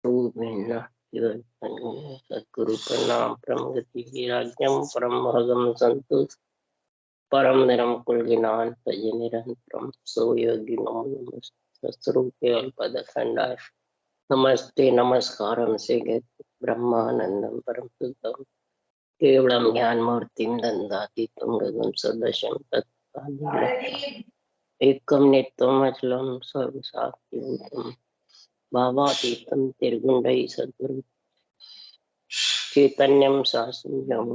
सद्गुरु प्रणाम परम गति विराज्यम परम भगम संतु परम निरंकुल ज्ञान भज निरंतरम सो योगी नमो नमस्ते पद खंडाय नमस्ते नमस्कारम से ब्रह्मानंदम परम शुद्धम केवलम ज्ञान मूर्तिम दंडातीतम गगन सदृशम तत्कालीन एकम नित्यम अचलम सर्वसाक्षिभूतम भावातीतम त्रिगुणै सद्गुरु चैतन्यम साहसीतीतम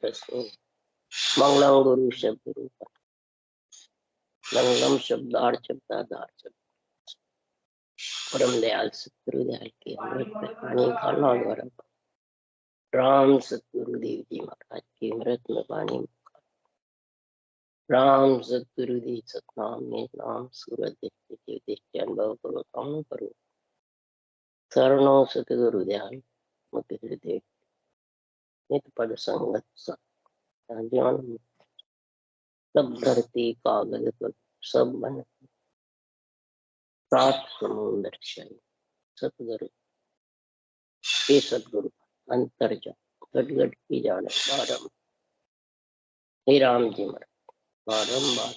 तस्मै मंगलम गुरु शब्द रूप मंगलम शब्दार्थ शब्दार्थ परम दयाल सतगुरु दयाल की अमृत वाणी का द्वारा राम सतगुरु देव जी महाराज की अमृत में वाणी राम सतगुरु देव सतनाम में नाम सूरत देखते अनुभव करो काम करो शरणो सतगुरु दयाल मुक्त हृदय नित पद संगत ज्ञान सब धरती कागज पर सब बन सात समुद्र शाही सतगुरु हे सतगुरु अंतर जा गटगट की जाने बारम हे राम जी मर बारम्बार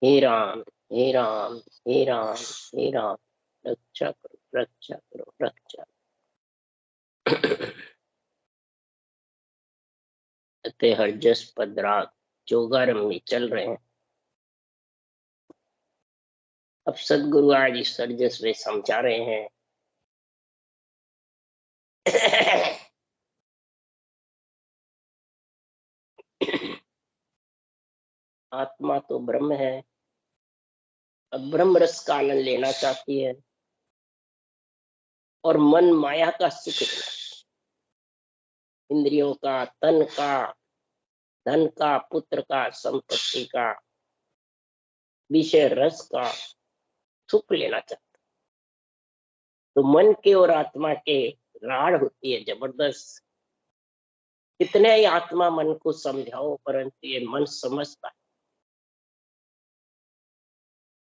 हे राम हे राम हे राम हे राम रक्षा करो रक्षा करो रक्षा हर जस पदराग जोगारम में चल रहे हैं। अब सदगुरु आज इस सरजस में समझा रहे हैं आत्मा तो ब्रह्म है, अब ब्रह्म रस का आनंद लेना चाहती है और मन माया का सुख लेना, इंद्रियों का, तन का, धन का, पुत्र का, संपत्ति का, विषय रस का सुख लेना चाहता। तो मन के और आत्मा के राड़ होती है जबरदस्त। कितने ही आत्मा मन को समझाओ परंतु ये मन समझता है,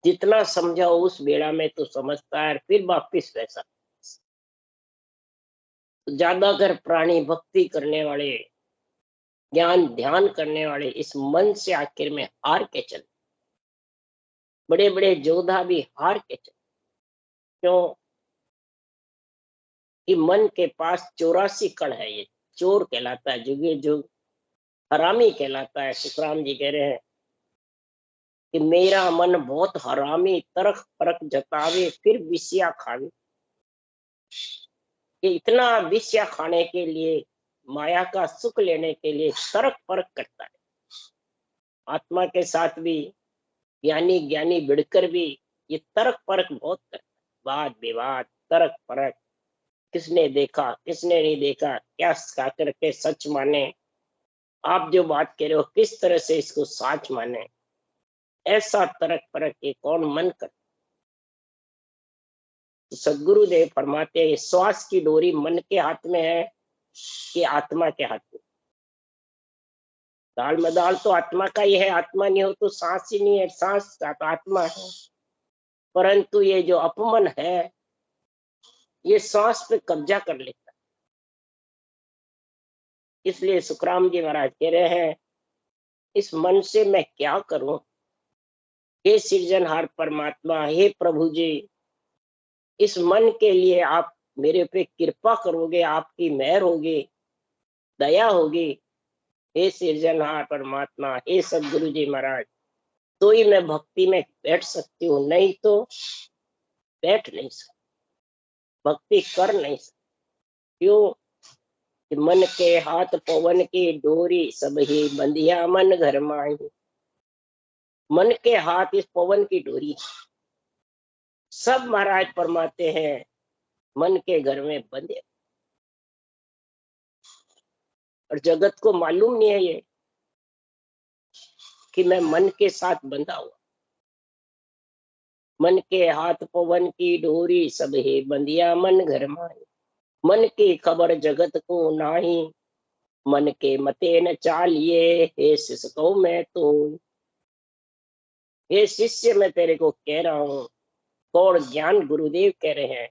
जितना समझाओ उस बेड़ा में तो समझता है फिर वापिस वैसा। तो ज्यादातर प्राणी भक्ति करने वाले, ज्ञान ध्यान करने वाले इस मन से आखिर में हार के चले। बड़े बड़े योद्धा भी हार के चले। क्यों कि मन के पास 84 कण है, ये चोर कहलाता है, जुगे जुग हरामी कहलाता है। सुखराम जी कह रहे हैं कि मेरा मन बहुत हरामी, तरक परक जतावे फिर विषया खावे। कि इतना विषया खाने के लिए, माया का सुख लेने के लिए तरक परक करता है। आत्मा के साथ भी ज्ञानी ज्ञानी बिड़कर भी ये तरक परक बहुत करता है। वाद विवाद, तरक परक, किसने देखा किसने नहीं देखा, क्या करके सच माने, आप जो बात कह रहे हो किस तरह से इसको सच माने, ऐसा तरक परक ये कौन मन कर। तो सदगुरु देव फरमाते हैं श्वास की डोरी मन के हाथ में है कि आत्मा के हाथ में। दाल मदाल तो आत्मा का ही है, आत्मा नहीं हो तो सांस ही नहीं है, सांस का तो आत्मा है। परंतु ये जो अपमन है ये सांस पे कब्जा कर लेता है। इसलिए सुखराम जी महाराज कह रहे हैं इस मन से मैं क्या करूं। हे सृजनहार परमात्मा, हे प्रभु जी, इस मन के लिए आप मेरे पे कृपा करोगे, आपकी मेहर होगी, दया होगी। हे सृजनहार परमात्मा, हे सदगुरु जी महाराज, तो ही मैं भक्ति में बैठ सकती हूँ, नहीं तो बैठ नहीं सकती, भक्ति कर नहीं सकती। क्यों कि मन के हाथ पवन की डोरी सब ही बंधिया मन घर माई। मन के हाथ इस पवन की डोरी सब महाराज फरमाते हैं मन के घर में बंधे। और जगत को मालूम नहीं है ये कि मैं मन के साथ बंधा हुआ। मन के हाथ पवन की डोरी सब है बंधिया मन घर माई। मन की खबर जगत को नाही, मन के मते न चालिए। हे शिष्य को मैं तो, हे शिष्य मैं तेरे को कह रहा हूं गौड़ ज्ञान गुरुदेव कह रहे हैं,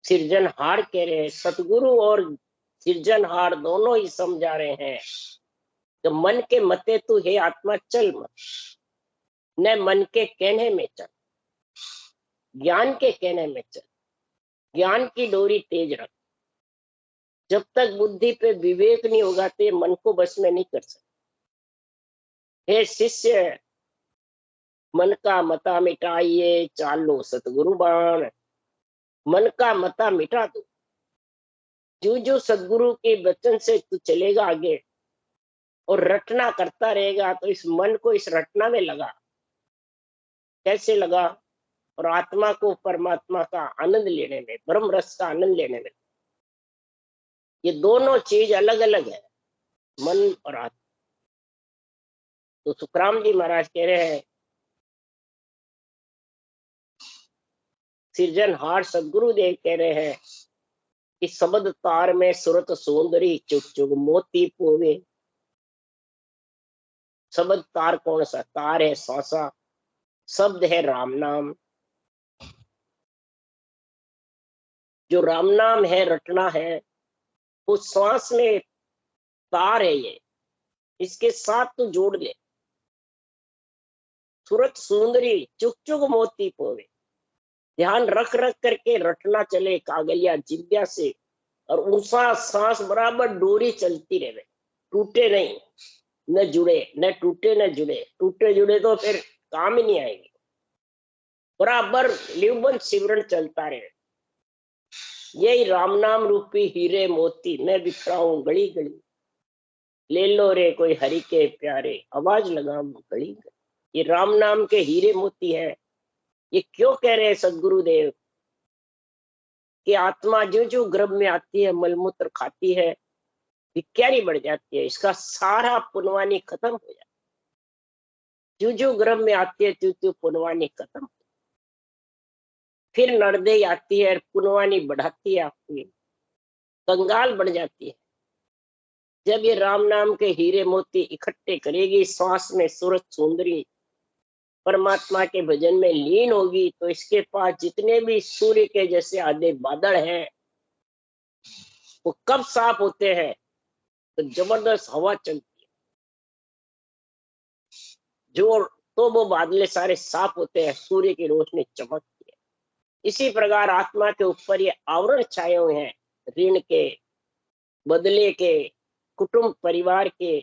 सृजनहार कह रहे हैं, सतगुरु और सृजनहार दोनों ही समझा रहे हैं। तो मन के मते तू हे आत्मा चल मत, न मन के कहने में चल, ज्ञान के कहने में चल। ज्ञान की डोरी तेज रख। जब तक बुद्धि पे विवेक नहीं होगा तो ये मन को बस में नहीं कर सकते। हे शिष्य, मन का मता मिटाइए, चालो सतगुरु बाण। मन का मता मिटा दो। जो जो सदगुरु के वचन से तू चलेगा आगे और रटना करता रहेगा, तो इस मन को इस रटना में लगा। कैसे लगा? और आत्मा को परमात्मा का आनंद लेने में, ब्रह्म रस का आनंद लेने में। ये दोनों चीज अलग अलग है, मन और आत्मा। तो सुखराम जी महाराज कह रहे हैं, सृजनहार सदगुरुदेव कह रहे हैं कि शब्द तार में सुरत सुंदरी, चुग चुग मोती पोवे। शब्द तार कौन सा? तार है सांसा, शब्द है राम नाम। जो राम नाम है, रटना है, उस श्वास में तार है ये, इसके साथ तो जोड़ ले। सूरत सुंदरी चुक चुक मोती पोवे। ध्यान रख रख करके रटना चले कागलिया जिज्ञा से, और ऊंचा सांस बराबर डोरी चलती रहे, टूटे नहीं, न जुड़े, न टूटे न जुड़े। टूटे जुड़े तो फिर काम ही नहीं आएगी। बराबर लिवबंद सिमरन चलता रहे। यही राम नाम रूपी हीरे मोती मैं बिखराऊं गली गली। ले लो रे कोई हरि के प्यारे, आवाज लगाऊं गली गली। ये राम नाम के हीरे मोती है। ये क्यों कह रहे हैं सदगुरुदेव कि आत्मा जो जो गर्भ में आती है, मलमूत्र खाती है, विज्ञानी बढ़ जाती है, इसका सारा पुनवानी खत्म हो जाता है। जो जो गर्भ में आती है, त्यों त्यों पुनवानी खत्म। फिर नरदेही आती है, पुनवानी बढ़ाती है, आपकी कंगाल बढ़ जाती है। जब ये राम नाम के हीरे मोती इकट्ठे करेगी, श्वास में सूरज सुंदरी परमात्मा के भजन में लीन होगी, तो इसके पास जितने भी सूर्य के जैसे आधे बादल हैं, वो कब साफ होते हैं? तो जबरदस्त हवा चलती है जो, तो वो बादले सारे साफ होते हैं, सूर्य की रोशनी चमकती है। इसी प्रकार आत्मा के ऊपर ये आवरण छाए हुए हैं, ऋण के, बदले के, कुटुंब परिवार के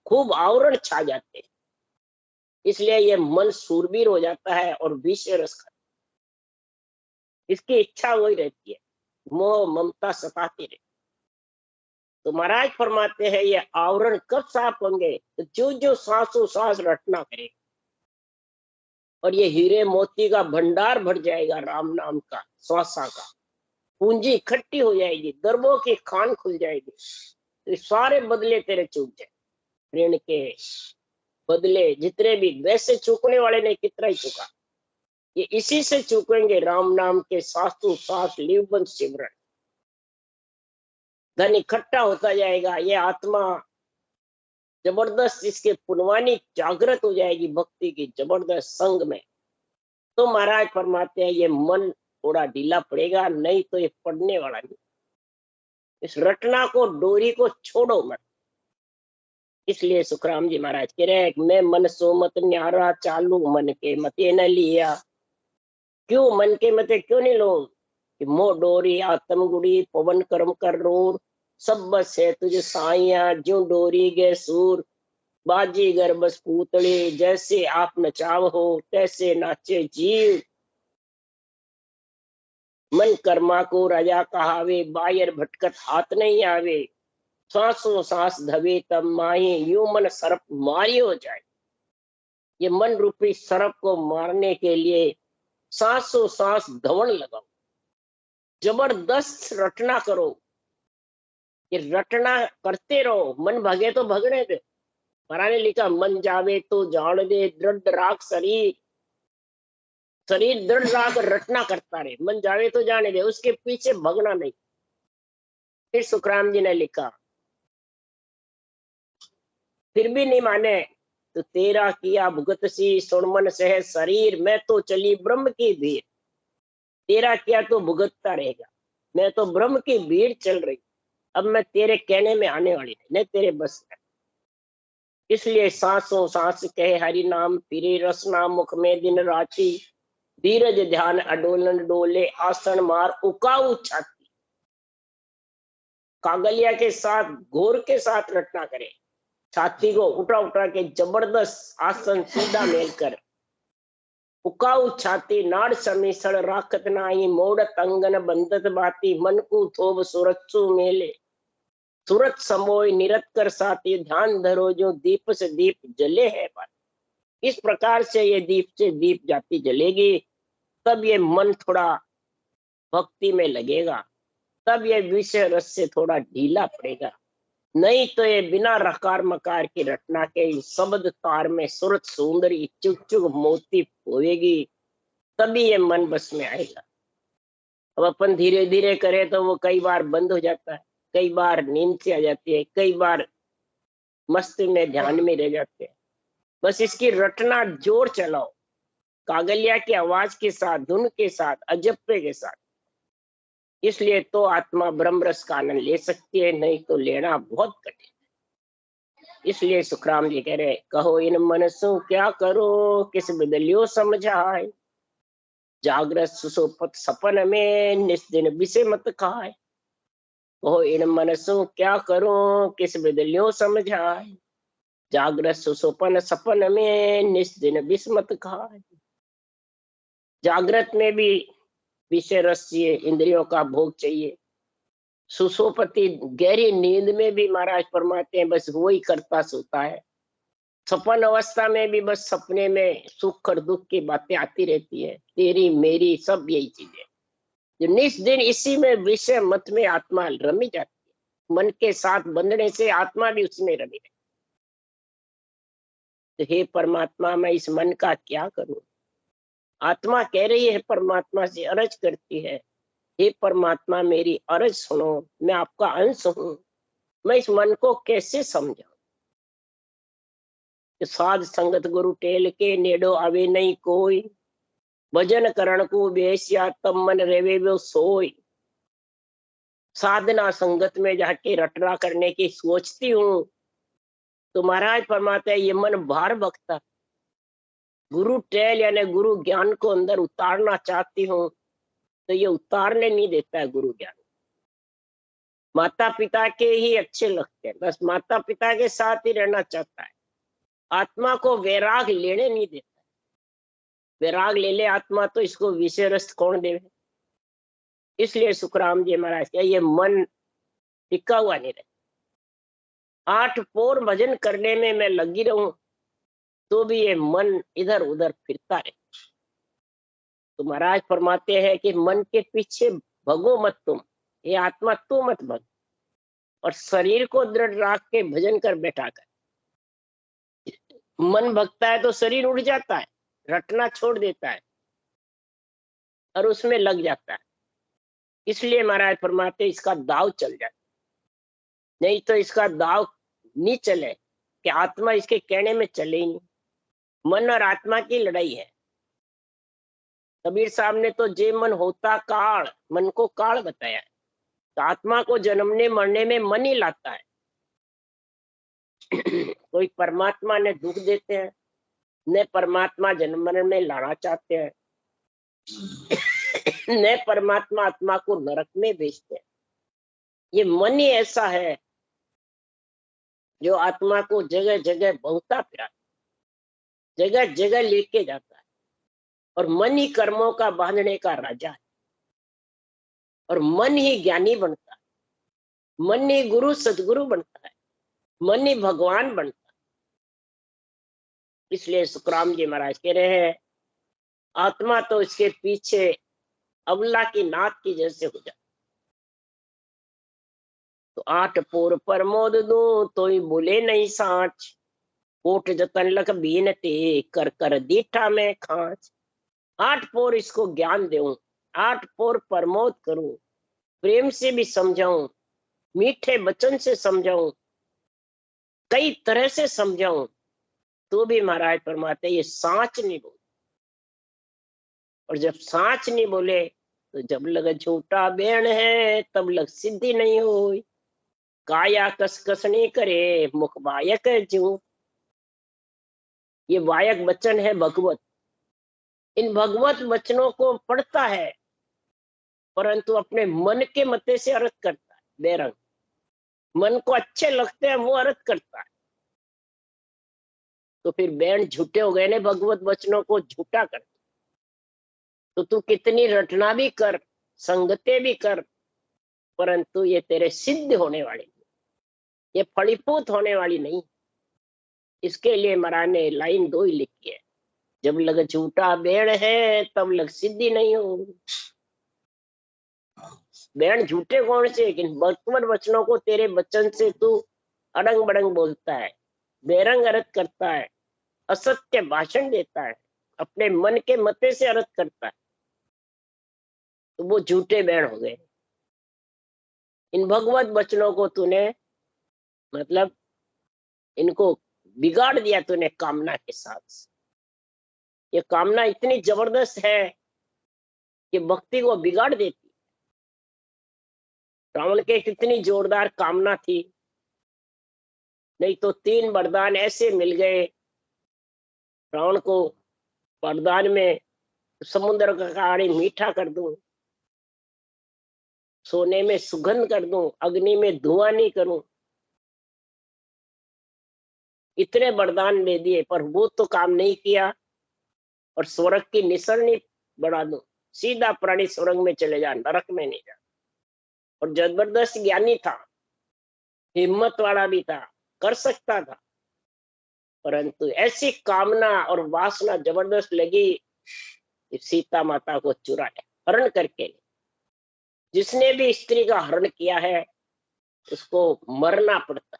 खूब आवरण छा जाते हैं। इसलिए ये मन सूरबीर हो जाता है और विषय रस खाता। इसकी इच्छा वही रहती है, मोह ममता सताती रहती। तो महाराज फरमाते हैं ये आवरण कब साफ होंगे? तो जो जो सांसों सांस रटना करे, और ये हीरे मोती का भंडार भर जाएगा, राम नाम का, श्वासा का पूंजी इकट्ठी हो जाएगी, दरबों की खान खुल जाएगी, तो सारे बदले तेरे चूक जाए। ऋण के बदले जितने भी, वैसे चूकने वाले ने कितना ही चुका, ये इसी से चूकेंगे। राम नाम के सासु सास लिवबंद सिमरन, धन इकट्ठा होता जाएगा। ये आत्मा जबरदस्त, इसके पुनवानी जागृत हो जाएगी भक्ति की जबरदस्त संग में। तो महाराज फरमाते हैं ये मन थोड़ा ढीला पड़ेगा, नहीं तो ये पड़ने वाला नहीं। इस रटना को, डोरी को छोड़ो मत। इसलिए सुखराम जी महाराज कह रहे हैं, मैं मन सो मत न्यारा, चालू मन के मते न लिया। क्यों मन के मते क्यों नहीं लो? कि मो डोरी आत्म गुड़ी पवन कर्म कर रोर, सब बस है तुझे साइया ज्यों डोरी गे सूर। बाजीगर बस पूतले जैसे आप नचाव हो, तैसे नाचे जीव। मन कर्मा को राजा कहावे, बायर भटकत हाथ नहीं आवे। सांसों सांस धवे तब माही, यूं मन सर्प मारियो जाए। ये मन रूपी सर्प को मारने के लिए सांसों सांस धवन लगाओ, जबरदस्त रटना करो। ये रटना करते रहो, मन भगे तो भगने दे। महाराज ने लिखा, मन जावे तो जान दे, दृढ़ राख शरीर। शरीर दृढ़ राख रटना करता रहे, मन जावे तो जाने दे, उसके पीछे भगना नहीं। फिर सुखराम जी ने लिखा, फिर भी नहीं माने तो तेरा किया भुगत सी सुन मन सह शरीर, मैं तो चली ब्रह्म की भीड़। तेरा किया तो भुगतता रहेगा, मैं तो ब्रह्म की भीड़ चल रही, अब मैं तेरे कहने में आने वाली नहीं, तेरे बस में। इसलिए सांसों सांस कहे हरि नाम, फिरे रसना मुख में दिन राती, धीरज ध्यान अडोलन डोले, आसन मार उकाऊ छाती। कागलिया के साथ घोर के साथ रटना करे, छाती को उठा उठा के जबरदस्त आसन सीधा मेलकर, उकाऊ छाती नाड़ समीसण राखत नाई, मोड़त अंगन बंदत बाती, मन को थोब सुरत्सु मेले, सुरत समोय निरत कर साथी, ध्यान धरो जो दीप से दीप जले है बात। इस प्रकार से ये दीप से दीप जाती जलेगी, तब ये मन थोड़ा भक्ति में लगेगा, तब ये विषय रस से थोड़ा ढीला पड़ेगा। नहीं तो ये बिना रकार मकार की रटना के शब्द तार में सुरत सुंदरी चुक चुक मोती होएगी, तभी ये मन बस में आएगा। अब अपन धीरे धीरे करें तो वो कई बार बंद हो जाता है, कई बार नींद से आ जाती है, कई बार मस्त में ध्यान में रह जाते हैं। बस इसकी रटना जोर चलाओ, कागलिया की आवाज के साथ, धुन के साथ, अजप्पे के साथ। इसलिए तो आत्मा ब्रह्म रस का आनंद ले सकती है, नहीं तो लेना बहुत कठिन है। इसलिए सुखराम जी कह रहे, कहो इन मनसों क्या करो, किस बदलियो समझाए, जागृत सुसोपत सपन में निस्दिन विषय मत खाए। कहो इन मनसों क्या करो, किस बदलियो समझाए, जागृत सुसोपन सपन में निस्दिन विष मत खाए। जागृत में भी विषय रस चाहिए, इंद्रियों का भोग चाहिए। सुसोपति गहरी नींद में भी महाराज फरमाते हैं बस वो ही करता सोता है। सपन अवस्था में भी बस सपने में सुख और दुख की बातें आती रहती है, तेरी मेरी सब यही चीजें, जो निस दिन इसी में विषय मत में आत्मा रमी जाती है। मन के साथ बंधने से आत्मा भी उसमें रमी रहती। तो हे परमात्मा, मैं इस मन का क्या करूं? आत्मा कह रही है, परमात्मा से अर्ज करती है, हे परमात्मा मेरी अर्ज सुनो, मैं आपका अंश हूं, मैं इस मन को कैसे समझाऊं? साध संगत गुरु टेल के नेडो आवे नहीं कोई, भजन करण को बेसिया तब मन रेवे वो सोई। साधना संगत में जाके रटना करने की सोचती हूँ तो महाराज फरमाते हैं ये मन भार भक्ता, गुरु टेल यानी गुरु ज्ञान को अंदर उतारना चाहती हूँ तो ये उतारने नहीं देता है गुरु ज्ञान। माता पिता के ही अच्छे लगते हैं, बस माता पिता के साथ ही रहना चाहता है, आत्मा को वैराग लेने नहीं देता। वैराग ले ले आत्मा तो इसको विषय रस कौन देवे? इसलिए सुखराम जी महाराज क्या ये मन टिका हुआ नहीं रहे। 8 पोर भजन करने में मैं लगी रहूं तो भी ये मन इधर उधर फिरता रहे। तो महाराज फरमाते हैं कि मन के पीछे भगो मत तुम, ये आत्मा तू मत भग, और शरीर को दृढ़ रख के भजन कर बैठा कर। मन भगता है तो शरीर उड़ जाता है, रटना छोड़ देता है और उसमें लग जाता है। इसलिए महाराज फरमाते इसका दाव चल जाए, नहीं तो इसका दाव नहीं चले कि आत्मा इसके कहने में चले ही नहीं। मन और आत्मा की लड़ाई है। कबीर साहब ने तो जे मन होता काल, मन को काल बताया है। तो आत्मा को जन्मने मरने में मन ही लाता है। कोई परमात्मा ने दुख देते हैं, न परमात्मा जन्म मरण में लाना चाहते हैं, न परमात्मा आत्मा को नरक में भेजते हैं। ये मन ही ऐसा है जो आत्मा को जगह जगह बहुता फिरा, जगह जगह लेके जाता है। और मन ही कर्मों का बांधने का राजा है, और मन ही ज्ञानी बनता है, मन ही गुरु सदगुरु बनता है, मन ही भगवान बनता है। इसलिए सुखराम जी महाराज कह रहे हैं आत्मा तो इसके पीछे अबला की नाक की जैसे हो जाए। तो 8 पोर प्रमोद दो तो ही बोले नहीं साँच, कोट जतन लख बीनते कर कर दीठा में खांच। 8 पोर इसको ज्ञान दूं, 8 पोर प्रमोद करूं, प्रेम से भी समझाऊं, मीठे वचन से समझाऊं, कई तरह से समझाऊं, तो भी महाराज फरमाते ये सांच नहीं बोले। और जब सांच नहीं बोले तो जब लग झूठा बेण है तब लग सिद्धि नहीं हुई। काया कस नहीं करे मुख वायक झूठ। ये वायक वचन है भगवत। इन भगवत वचनों को पढ़ता है परंतु अपने मन के मते से अर्थ करता है बेरंग। मन को अच्छे लगते हैं वो अर्थ करता है। तो फिर बैण झूठे हो गए ने, भगवत वचनों को झूठा कर। तो तू कितनी रटना भी कर, संगते भी कर, परंतु ये तेरे सिद्ध होने वाली नहीं, ये फलीभूत होने वाली नहीं। इसके लिए महाराज ने लाइन 2 ही लिखी है, जब लग झूठा बेण है तब लग सिद्धि नहीं हो। बैण झूठे कौन से, लेकिन भगवत वचनों को तेरे वचन से तू अड़ंग बड़ंग बोलता है, बेरंग अर्थ करता है, असत्य भाषण देता है, अपने मन के मते से अर्थ करता है, तो वो झूठे बैण हो गए। इन भगवत वचनों को तूने मतलब इनको बिगाड़ दिया तूने कामना के साथ। ये कामना इतनी जबरदस्त है कि भक्ति को बिगाड़ देती। रावण के कितनी जोरदार कामना थी, नहीं तो 3 वरदान ऐसे मिल गए रावण को। वरदान में समुद्र का पानी मीठा कर दूं, सोने में सुगंध कर दूं, अग्नि में धुआं नहीं करूं, इतने वरदान दे दिए पर वो तो काम नहीं किया। और स्वर्ग की निसरणी बढ़ा दूं, सीधा प्राणी स्वर्ग में चले जा, नरक में नहीं जा। और जबरदस्त ज्ञानी था, हिम्मत वाला भी था, कर सकता था, परंतु ऐसी कामना और वासना जबरदस्त लगी, सीता माता को चुराया, हरण करके। जिसने भी स्त्री का हरण किया है उसको मरना पड़ता।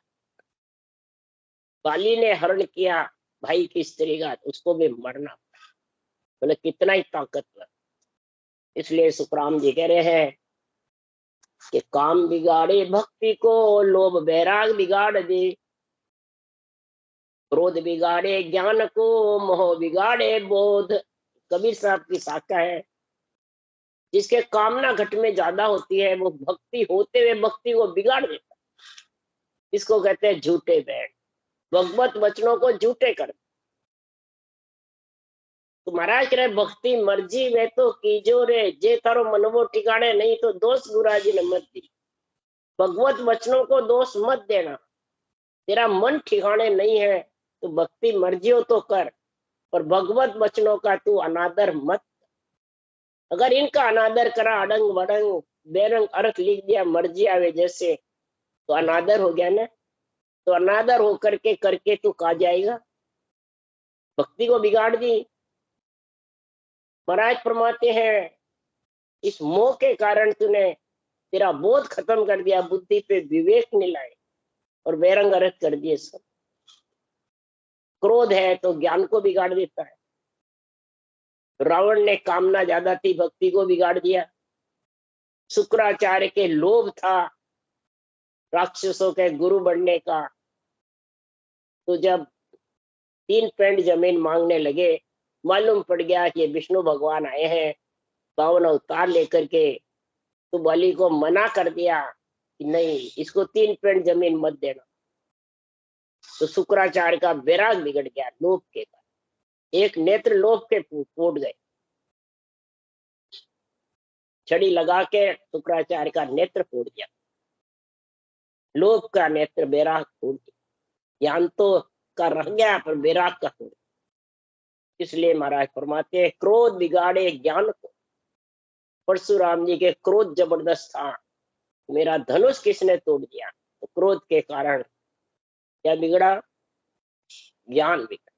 बाली ने हरण किया भाई की स्त्री का, उसको भी मरना पड़ा। बोले कितना ही ताकतवर। इसलिए सुखराम जी कह रहे हैं कि काम बिगाड़े भक्ति को, लोभ बैराग बिगाड़ दे, क्रोध बिगाड़े ज्ञान को, मोह बिगाड़े बोध। कबीर साहब की शाखा है, जिसके कामना घट में ज्यादा होती है वो भक्ति होते हुए भक्ति को बिगाड़ देता। इसको कहते हैं झूठे बैठ, भगवत वचनों को झूठे कर। तो महाराज कह रहे भक्ति मर्जी वे तो कीजो रे, जे थारो मनवो ठिकाने नहीं तो दोष गुरु जी ने मत दी। भगवत वचनों को दोष मत देना। तेरा मन ठिकाने नहीं है तो भक्ति मर्जी हो तो कर, पर भगवत वचनों का तू अनादर मत। अगर इनका अनादर करा, अडंग वडंग बेरंग अर्थ लिख दिया मर्जी आवे जैसे, तो अनादर हो गया ना। तो अनादर होकर के करके तू कहा जाएगा, भक्ति को बिगाड़ दी। महाराज फरमाते हैं इस मोह के कारण तूने तेरा बोध खत्म कर दिया, बुद्धि पे विवेक नहीं लाए और बेरंग अर्थ कर दिए सब। क्रोध है तो ज्ञान को बिगाड़ देता है। रावण ने कामना ज्यादा थी, भक्ति को बिगाड़ दिया। शुक्राचार्य के लोभ था राक्षसों के गुरु बनने का, तो जब 3 पेंड जमीन मांगने लगे, मालूम पड़ गया कि विष्णु भगवान आए हैं 52 अवतार लेकर के, तो बलि को मना कर दिया कि नहीं, इसको 3 पेंड जमीन मत देना। तो शुक्राचार्य का वैराग बिगड़ गया लोभ के कारण। एक नेत्र लोभ के फूट गए, छड़ी लगा के शुक्राचार्य का नेत्र फूट गया, लोभ का नेत्र वैराग फूट गया। ज्ञान तो का रह गया पर वैराग का फूट। इसलिए महाराज फरमाते हैं क्रोध बिगाड़े ज्ञान को। परशुराम जी के क्रोध जबरदस्त था, मेरा धनुष किसने तोड़ दिया, तो क्रोध के कारण क्या बिगड़ा, ज्ञान बिगड़ा।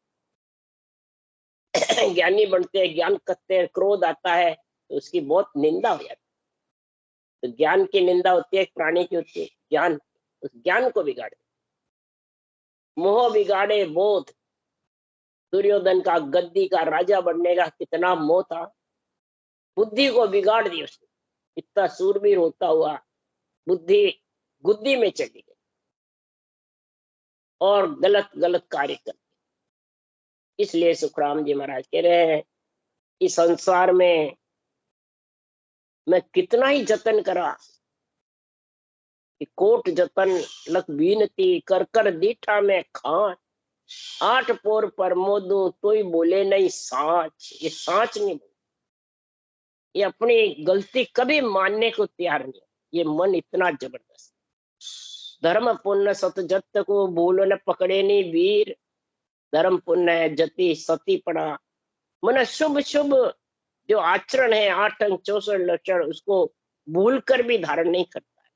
ज्ञानी बनते हैं, ज्ञान करते हैं, क्रोध आता है तो उसकी बहुत निंदा हो जाती है। तो ज्ञान की निंदा होती है, प्राणी की होती है ज्ञान, उस ज्ञान को बिगाड़े। मोह बिगाड़े बोध। दुर्योधन का गद्दी का राजा बनने का कितना मोह था, बुद्धि को बिगाड़ दी उसने। इतना सूरवीर होता हुआ बुद्धि गुद्दी में चली गई और गलत गलत कार्य कर। इसलिए सुखराम जी महाराज कह रहे हैं, इस संसार में मैं कितना ही जतन करा, कि कोट जतन लख बीनती, कर कर दीठा में खान, 8 पोर पर मोदू तोई बोले नहीं साच। ये साच नहीं बोले, ये अपनी गलती कभी मानने को तैयार नहीं। ये मन इतना जबरदस्त। धर्म पुण्य सत जत को भूलो न पकड़े नहीं वीर, धर्म पुण्य जति सती पड़ा। मन शुभ शुभ जो आचरण है 8 अंग 64 लक्षण, उसको भूल कर भी धारण नहीं करता है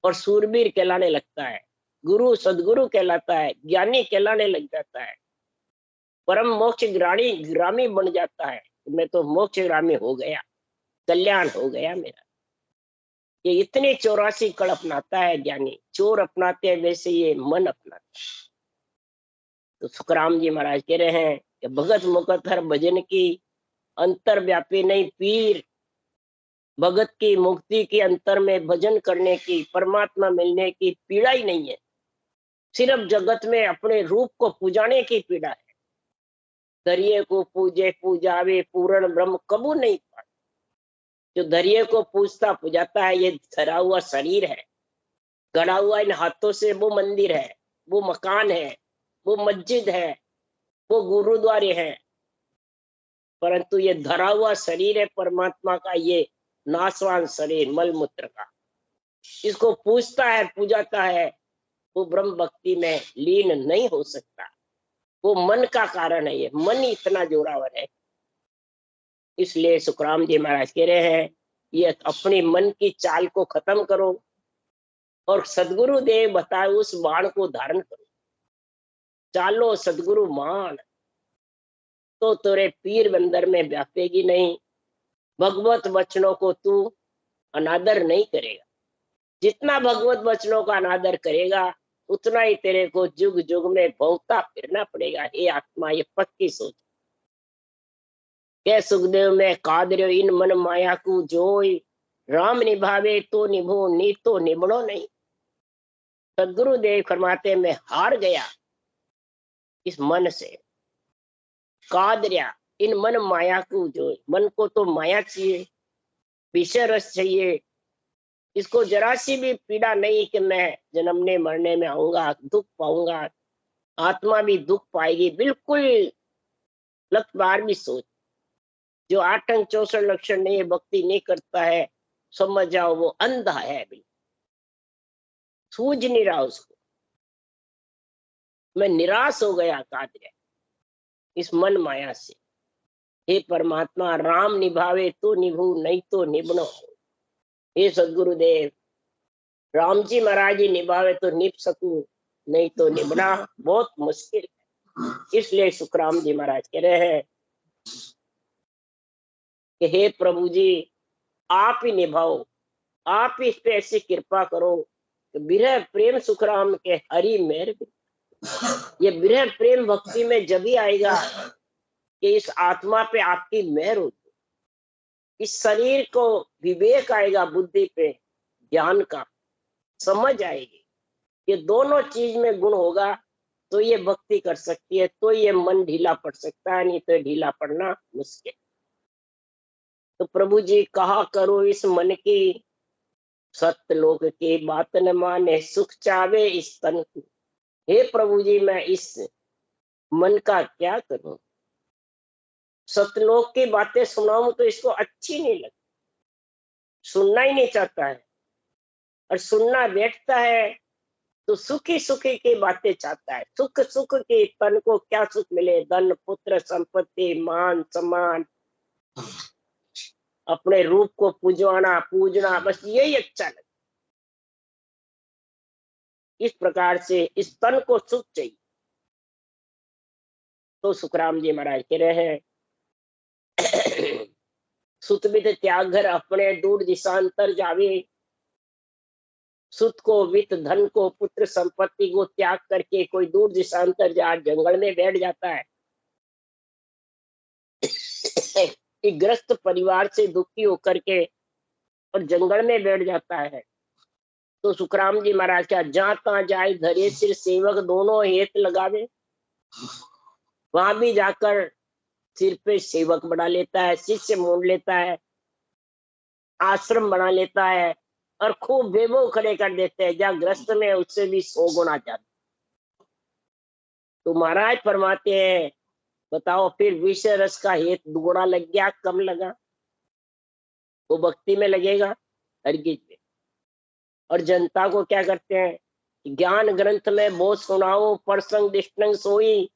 और सूरवीर कहलाने लगता है, गुरु सदगुरु कहलाता है, ज्ञानी कहलाने लग जाता है, परम मोक्ष ग्रामी बन जाता है। मैं तो मोक्ष ग्रामी हो गया, कल्याण हो गया मेरा। ये इतने 84 कड़ अपनाता है ज्ञानी, चोर अपनाते हैं वैसे ये मन अपनाता है। तो सुखराम जी महाराज कह रहे हैं कि भगत मुकत हर भजन की, अंतर व्यापी नहीं पीर। भगत की मुक्ति के अंतर में भजन करने की, परमात्मा मिलने की पीड़ा ही नहीं है, सिर्फ जगत में अपने रूप को पूजाने की पीड़ा है। दरिये को पूजे पूजावे पूर्ण ब्रह्म कबू नहीं पाए। जो दरिये को पूजता पुजाता है, ये धरा हुआ शरीर है, गड़ा हुआ इन हाथों से, वो मंदिर है, वो मकान है, वो मस्जिद है, वो गुरुद्वारे हैं, परंतु ये धरा हुआ शरीर है परमात्मा का, ये नाशवान शरीर मल मूत्र का, इसको पूजता है पूजाता है, वो ब्रह्म भक्ति में लीन नहीं हो सकता। वो मन का कारण है, ये मन इतना जोरावर है। इसलिए सुखराम जी महाराज कह रहे हैं, ये अपनी मन की चाल को खत्म करो और सदगुरु देव बताए उस बाण को धारण करो। चालो सदगुरु मान, तो तेरे पीर बंदर में व्यापेगी नहीं। भगवत वचनों को तू अनादर नहीं करेगा, जितना भगवत वचनों का अनादर करेगा उतना ही तेरे को जुग जुग में भौता फिरना पड़ेगा। हे आत्मा, ये पक्की सोच। के सुखदेव में कादर्यो इन मन माया को जोई, राम निभावे तो निभो नी तो निबड़ो नहीं। सदगुरुदेव फरमाते मैं हार गया इस मन से। कादर्या इन मन माया को जोई, मन को तो माया चाहिए, विषय रस चाहिए, इसको जरा सी भी पीड़ा नहीं कि मैं जन्मने मरने में आऊंगा, दुख पाऊंगा, आत्मा भी दुख पाएगी। बिल्कुल 1,12 सोच। जो 8 अंग 64 लक्षण नहीं है, भक्ति नहीं करता है, समझ जाओ वो अंधा है, बिल्कुल सूझ नहीं रहा उसको। मैं निराश हो गया कादर्या इस मन माया से। हे परमात्मा, राम निभावे तो निभू नहीं तो निभनो। हे सदगुरुदेव, राम जी महाराज जी निभावे तो निभ सकूं, नहीं तो निभना बहुत मुश्किल है। इसलिए सुखराम जी महाराज कह रहे हैं कि हे प्रभु जी, आप ही निभाओ, आप ही इस पे ऐसी कृपा करो कि विरह प्रेम सुखराम के हरि मेहर। ये विरह प्रेम भक्ति में जब ही आएगा कि इस आत्मा पे आपकी मेहर होगी, इस शरीर को विवेक आएगा, बुद्धि पे ज्ञान का समझ आएगी। ये दोनों चीज में गुण होगा तो ये भक्ति कर सकती है, तो ये मन ढीला पड़ सकता है, नहीं तो ढीला पड़ना मुश्किल। तो प्रभु जी कहा करो इस मन की, सत्य लोक की बात न माने, सुख चावे इस तन को। हे प्रभु जी, मैं इस मन का क्या करूं? सतलोक की बातें सुनाऊं तो इसको अच्छी नहीं लगती, सुनना ही नहीं चाहता है, और सुनना बैठता है तो सुखी सुखी की बातें चाहता है। सुख सुख की, तन को क्या सुख मिले? धन पुत्र संपत्ति मान सम्मान, अपने रूप को पूजना पूजना, बस यही अच्छा लगता। इस प्रकार से इस तन को सुख चाहिए। तो सुखराम जी महाराज कह रहे हैं सुतबित त्याग घर अपने दूर दिशांतर जावे। सुत को, वित्त, धन को, पुत्र संपत्ति को त्याग करके कोई दूर दिशांतर जा जंगल में बैठ जाता है। एक ग्रस्त परिवार से दुखी होकर के और जंगल में बैठ जाता है। तो सुखराम जी महाराज क्या, जहां तहां जाए धरे सिर सेवक दोनों हेत लगावे। वहां भी जाकर सिर पे सेवक बना लेता है, शिष्य मोड़ लेता है, आश्रम बना लेता है और खूब बेबो खड़े कर देते हैं। जहाँ ग्रस्त में उससे भी 100 गुना ज्यादा। तो महाराज फरमाते हैं, बताओ फिर विषय रस का हेत दुगुना लग गया, कम लगा? वो भक्ति में लगेगा, हरगिज में। और जनता को क्या करते हैं, ज्ञान ग्रंथ में बहुत सुनाओ, प्रसंग दिष्टंग सोई।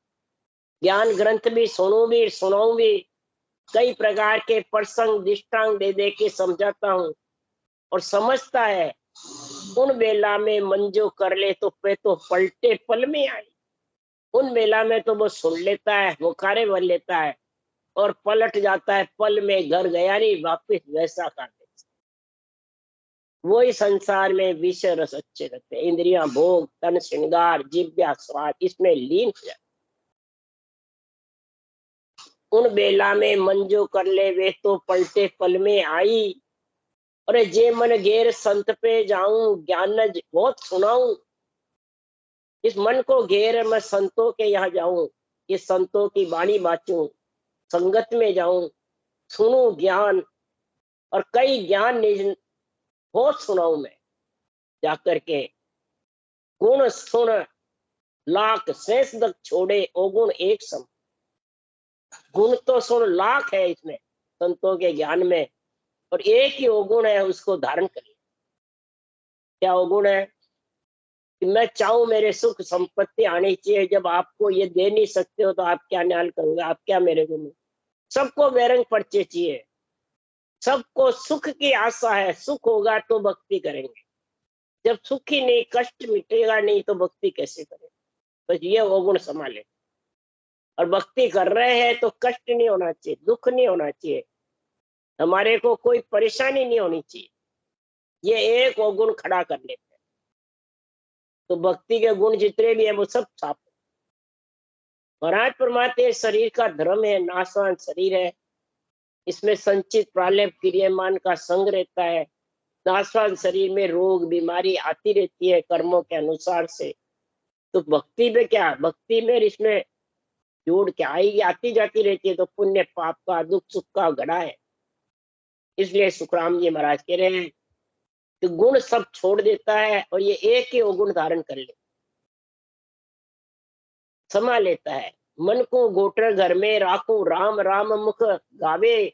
ज्ञान ग्रंथ भी सुनू भी सुनाऊ भी, कई प्रकार के प्रसंग दिष्टांग दे दे के समझाता हूँ। और समझता है, उन बेला में मन जो कर ले तो पे तो पलटे पल में आई। उन बेला में तो वो सुन लेता है, मुखारे भर लेता है और पलट जाता है पल में, घर गया नहीं वापिस वैसा कर देता। वही संसार में विषय रस अच्छे लगते हैं, इंद्रियां भोग तन श्रृंगार जिव्या स्वाद, इसमें लीन हो जाए। उन बेला में मन जो कर ले वे तो पलटे पल में आई। अरे जे मन घेर संत पे जाऊं, ज्ञान बहुत सुनाऊं। इस मन को घेर मैं संतों के यहाँ जाऊं, ये संतों की वाणी बाचूं, संगत में जाऊं, सुनूं ज्ञान और कई ज्ञान बहुत सुनाऊं मैं जाकर के। गुण सुन लाख शेष दक छोड़े, अवगुण एक सम। गुण तो सुन लाख है इसमें संतों के ज्ञान में, और एक ही अवगुण है, उसको धारण करिए। क्या अवगुण है? कि मैं चाहूं मेरे सुख संपत्ति आनी चाहिए, जब आपको ये दे नहीं सकते हो तो आप क्या न्याय करोगे? आप क्या मेरे को? सबको बेरंग पर्चे चाहिए, सबको सुख की आशा है। सुख होगा तो भक्ति करेंगे, जब सुख ही नहीं, कष्ट मिटेगा नहीं तो भक्ति कैसे करें? तो ये अवगुण संभाले। और भक्ति कर रहे हैं तो कष्ट नहीं होना चाहिए, दुख नहीं होना चाहिए, हमारे को कोई परेशानी नहीं होनी चाहिए। ये एक अवगुण खड़ा कर लेते हैं तो भक्ति के गुण जितने भी है वो सब साफ। महाराज परमात्मा शरीर का धर्म है, नाशवान शरीर है, इसमें संचित प्रालेप क्रियमान का संग रहता है। नाशवान शरीर में रोग बीमारी आती रहती है कर्मों के अनुसार से। तो भक्ति में क्या, भक्ति में इसमें जोड़ क्या आएगी, आती जाती रहती है। तो पुण्य पाप का दुख सुख का घड़ा है। इसलिए सुखराम जी महाराज कह रहे हैं कि गुण सब छोड़ देता है और ये एक ही गुण धारण कर ले, समा लेता है। मन को गोटर घर में राखू, राम राम मुख गावे,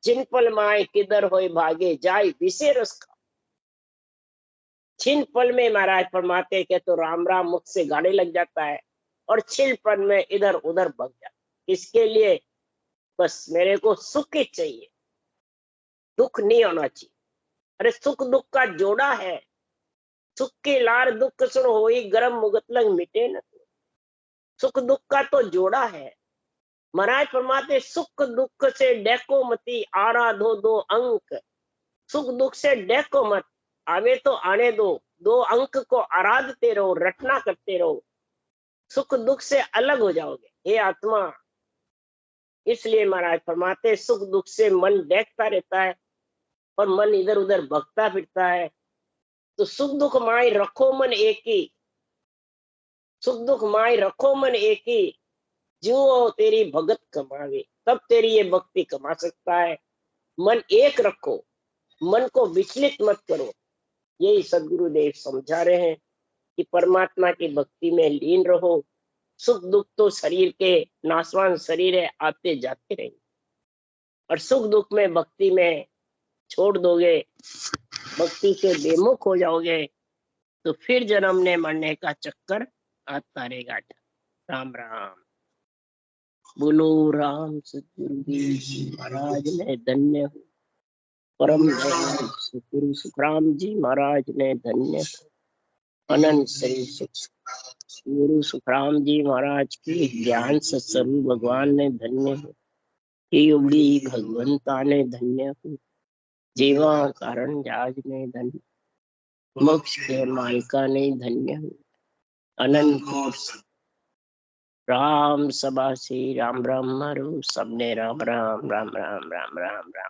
छिन पल माए किधर होए भागे, जाय विषय रस का। छिन पल में महाराज फरमाते के तो राम राम मुख से गाने लग जाता है और छिन पल में इधर उधर भग जाता है। इसके लिए बस मेरे को सुख ही चाहिए, दुख नहीं होना चाहिए। अरे सुख दुख का जोड़ा है, सुख की लार दुख सुन होई गरम मुगत लग मिटे न। सुख दुख का तो जोड़ा है। महाराज फरमाते सुख दुख से डेको मती, आरा दो दो अंक। सुख दुख से डेको मत, आवे तो आने दो, दो अंक को आराधते रहो, रटना करते रहो, सुख दुख से अलग हो जाओगे हे आत्मा। इसलिए महाराज फरमाते सुख दुख से मन देखता रहता है और मन इधर उधर भगता फिरता है। तो सुख दुख माई रखो मन एक ही, सुख दुख माई रखो मन एक ही, जो तेरी भगत कमावे, तब तेरी ये भक्ति कमा सकता है। मन एक रखो, मन को विचलित मत करो। यही सदगुरुदेव समझा रहे हैं कि परमात्मा की भक्ति में लीन रहो। सुख दुख तो शरीर के नाशवान शरीर है, आते जाते रहेंगे, और सुख दुख में भक्ति में छोड़ दोगे, भक्ति से बेमुख हो जाओगे तो फिर जन्मने मरने का चक्कर आता रहेगा। राम राम। बोलो राम सतगुरुदेव जी महाराज ने धन्य हो। परम दयाल सतगुरु सुखराम जी महाराज ने धन्य हो। अनंत श्री गुरु सुखराम जी महाराज के ज्ञान सत्स्वरूप भगवान ने धन्य हो। योगी भगवंता ने धन्य हो। जीवा कारण जाज ने धन्य, मोक्ष के मालिका ने धन्य हो। अनंत राम सभा से राम राम मारो सबने, राम राम राम राम राम राम राम।